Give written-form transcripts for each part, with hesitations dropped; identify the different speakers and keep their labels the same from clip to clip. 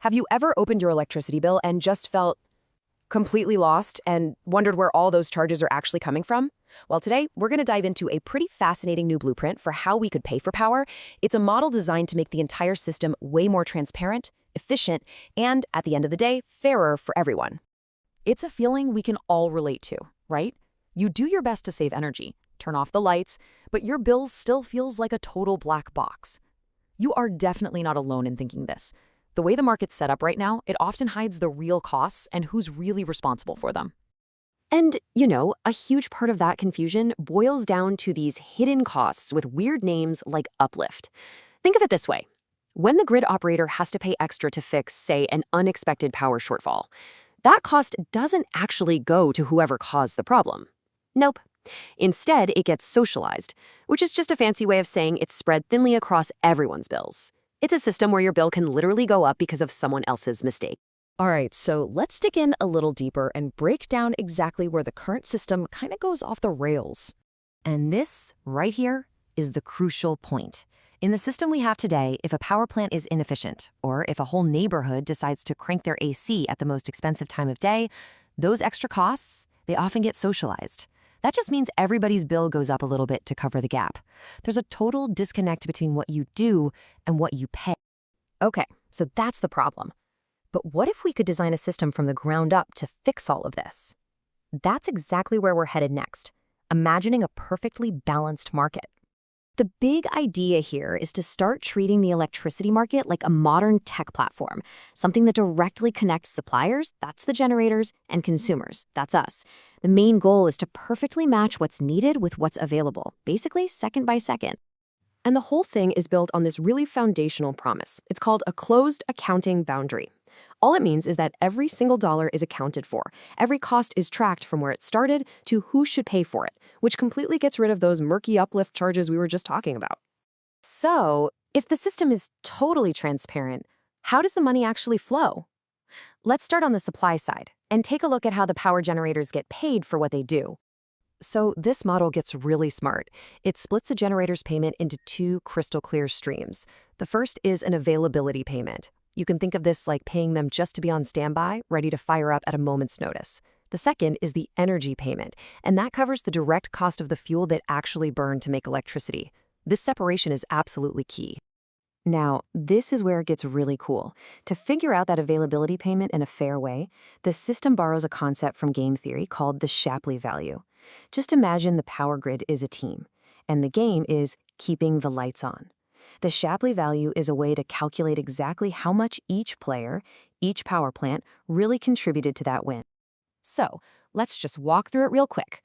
Speaker 1: Have you ever opened your electricity bill and just felt completely lost and wondered where all those charges are actually coming from? Well, today we're going to dive into a pretty fascinating new blueprint for how we could pay for power. It's a model designed to make the entire system way more transparent, efficient, and, at the end of the day, fairer for everyone. It's a feeling we can all relate to, right? You do your best to save energy, turn off the lights, but your bill still feels like a total black box. You are definitely not alone in thinking this. The way the market's set up right now, it often hides the real costs and who's really responsible for them. And, a huge part of that confusion boils down to these hidden costs with weird names like uplift. Think of it this way. When the grid operator has to pay extra to fix, say, an unexpected power shortfall, that cost doesn't actually go to whoever caused the problem. Nope. Instead, it gets socialized, which is just a fancy way of saying it's spread thinly across everyone's bills. It's a system where your bill can literally go up because of someone else's mistake.
Speaker 2: All right, so let's dig in a little deeper and break down exactly where the current system kind of goes off the rails.
Speaker 1: And this, right here, is the crucial point. In the system we have today, if a power plant is inefficient, or if a whole neighborhood decides to crank their AC at the most expensive time of day, those extra costs, they often get socialized. That just means everybody's bill goes up a little bit to cover the gap. There's a total disconnect between what you do and what you pay. Okay, so that's the problem. But what if we could design a system from the ground up to fix all of this? That's exactly where we're headed next, imagining a perfectly balanced market. The big idea here is to start treating the electricity market like a modern tech platform, something that directly connects suppliers, that's the generators, and consumers, that's us. The main goal is to perfectly match what's needed with what's available, basically second by second. And the whole thing is built on this really foundational promise. It's called a closed accounting boundary. All it means is that every single dollar is accounted for. Every cost is tracked from where it started to who should pay for it, which completely gets rid of those murky uplift charges we were just talking about. So, if the system is totally transparent, how does the money actually flow? Let's start on the supply side and take a look at how the power generators get paid for what they do. So this model gets really smart. It splits a generator's payment into two crystal clear streams. The first is an availability payment. You can think of this like paying them just to be on standby, ready to fire up at a moment's notice. The second is the energy payment, and that covers the direct cost of the fuel that actually burned to make electricity. This separation is absolutely key. Now, this is where it gets really cool. To figure out that availability payment in a fair way, the system borrows a concept from game theory called the Shapley value. Just imagine the power grid is a team, and the game is keeping the lights on. The Shapley value is a way to calculate exactly how much each player, each power plant, really contributed to that win. So, let's just walk through it real quick.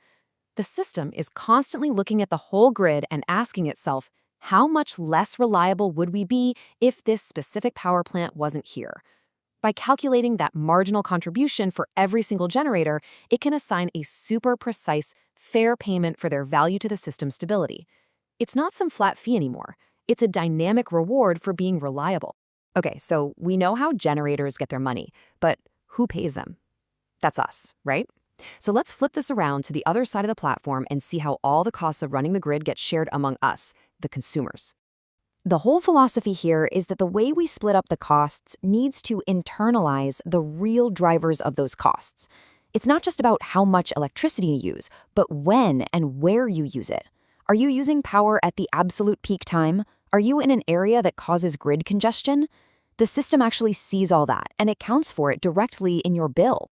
Speaker 1: The system is constantly looking at the whole grid and asking itself, how much less reliable would we be if this specific power plant wasn't here? By calculating that marginal contribution for every single generator, it can assign a super precise, fair payment for their value to the system's stability. It's not some flat fee anymore. It's a dynamic reward for being reliable. Okay, so we know how generators get their money, but who pays them? That's us, right? So let's flip this around to the other side of the platform and see how all the costs of running the grid get shared among us, the consumers. The whole philosophy here is that the way we split up the costs needs to internalize the real drivers of those costs. It's not just about how much electricity you use, but when and where you use it. Are you using power at the absolute peak time? Are you in an area that causes grid congestion? The system actually sees all that, and it counts for it directly in your bill.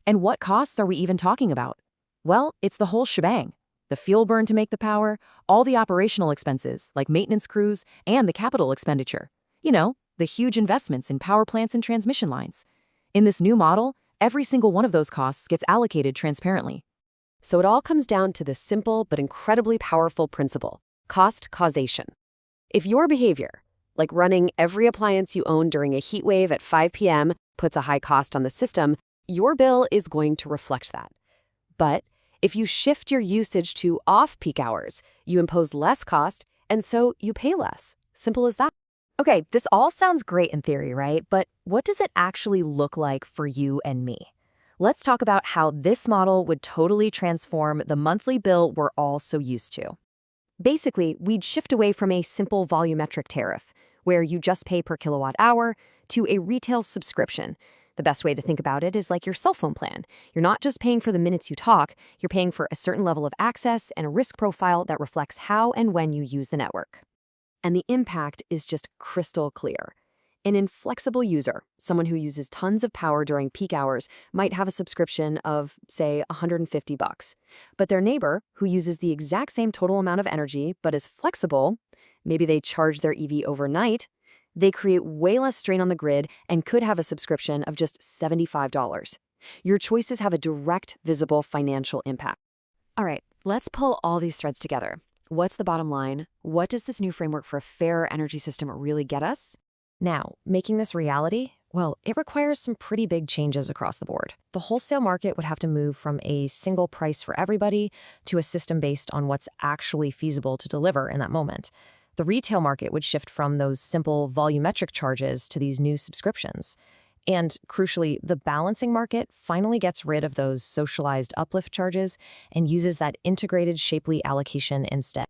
Speaker 1: And what costs are we even talking about? Well, it's the whole shebang. The fuel burn to make the power, all the operational expenses, like maintenance crews, and the capital expenditure. The huge investments in power plants and transmission lines. In this new model, every single one of those costs gets allocated transparently. So it all comes down to this simple but incredibly powerful principle, cost causation. If your behavior, like running every appliance you own during a heat wave at 5 p.m., puts a high cost on the system, your bill is going to reflect that. But if you shift your usage to off-peak hours, you impose less cost, and so you pay less. Simple as that. Okay, this all sounds great in theory, right? But what does it actually look like for you and me? Let's talk about how this model would totally transform the monthly bill we're all so used to. Basically, we'd shift away from a simple volumetric tariff, where you just pay per kilowatt hour,
Speaker 2: to a retail subscription. The best way to think about it is like your cell phone plan. You're not just paying for the minutes you talk, you're paying for a certain level of access and a risk profile that reflects how and when you use the network. And the impact is just crystal clear. An inflexible user, someone who uses tons of power during peak hours, might have a subscription of, say, $150. But their neighbor, who uses the exact same total amount of energy but is flexible, maybe they charge their EV overnight, they create way less strain on the grid and could have a subscription of just $75. Your choices have a direct, visible financial impact. All right, let's pull all these threads together. What's the bottom line? What does this new framework for a fairer energy system really get us?
Speaker 1: Now, making this reality, well, it requires some pretty big changes across the board. The wholesale market would have to move from a single price for everybody to a system based on what's actually feasible to deliver in that moment. The retail market would shift from those simple volumetric charges to these new subscriptions. And crucially, the balancing market finally gets rid of those socialized uplift charges and uses that integrated Shapely allocation instead.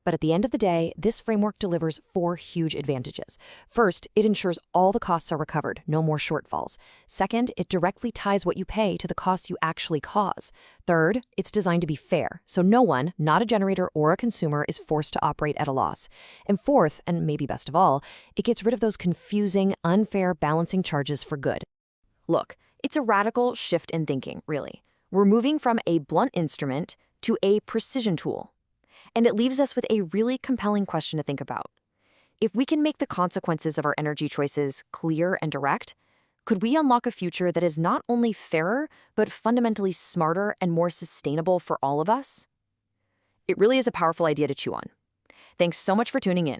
Speaker 2: But at the end of the day, this framework delivers 4 huge advantages. First, it ensures all the costs are recovered, no more shortfalls. Second, it directly ties what you pay to the costs you actually cause. Third, it's designed to be fair, so no one, not a generator or a consumer, is forced to operate at a loss. And fourth, and maybe best of all, it gets rid of those confusing, unfair balancing charges for good. Look, it's a radical shift in thinking, really. We're moving from a blunt instrument to a precision tool. And it leaves us with a really compelling question to think about. If we can make the consequences of our energy choices clear and direct, could we unlock a future that is not only fairer, but fundamentally smarter and more sustainable for all of us? It really is a powerful idea to chew on. Thanks so much for tuning in.